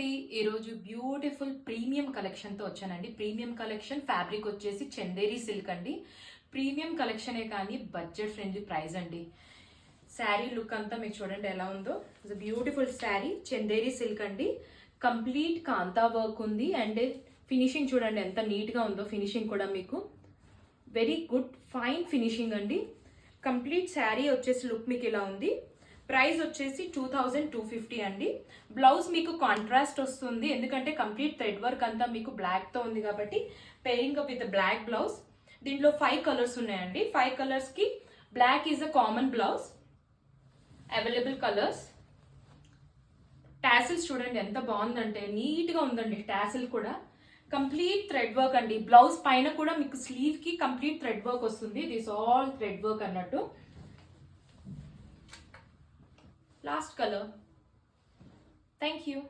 అండి. ఈరోజు beautiful premium కలెక్షన్తో వచ్చానండి. ప్రీమియం కలెక్షన్ ఫ్యాబ్రిక్ వచ్చేసి చందేరి సిల్క్ అండి. ప్రీమియం కలెక్షనే కానీ బడ్జెట్ ఫ్రెండ్లీ ప్రైస్ అండి. శారీ లుక్ అంతా మీకు చూడండి ఎలా ఉందో. It's beautiful sari Chanderi silk అండి. కంప్లీట్ కాంతా వర్క్ ఉంది అండ్ ఫినిషింగ్ చూడండి ఎంత నీట్గా ఉందో. ఫినిషింగ్ కూడా మీకు వెరీ గుడ్ ఫైన్ ఫినిషింగ్ అండి. కంప్లీట్ శారీ వచ్చేసి లుక్ మీకు ఇలా ఉంది. ప్రైస్ వచ్చేసి 2250 అండి. బ్లౌజ్ మీకు కాంట్రాస్ట్ వస్తుంది ఎందుకంటే కంప్లీట్ థ్రెడ్ వర్క్ అంతా మీకు బ్లాక్తో ఉంది కాబట్టి pairing up with black blouse. దీంట్లో 5 కలర్స్ ఉన్నాయండి. 5 కలర్స్కి black is a common blouse. Available colours. Tassels చూడండి ఎంత బాగుందంటే నీట్గా ఉందండి. టాసిల్ కూడా కంప్లీట్ థ్రెడ్ వర్క్ అండి. బ్లౌజ్ పైన కూడా మీకు స్లీవ్కి కంప్లీట్ థ్రెడ్ వర్క్ వస్తుంది. దిస్ ఆల్ థ్రెడ్ వర్క్ అన్నట్టు. Last color. Thank you.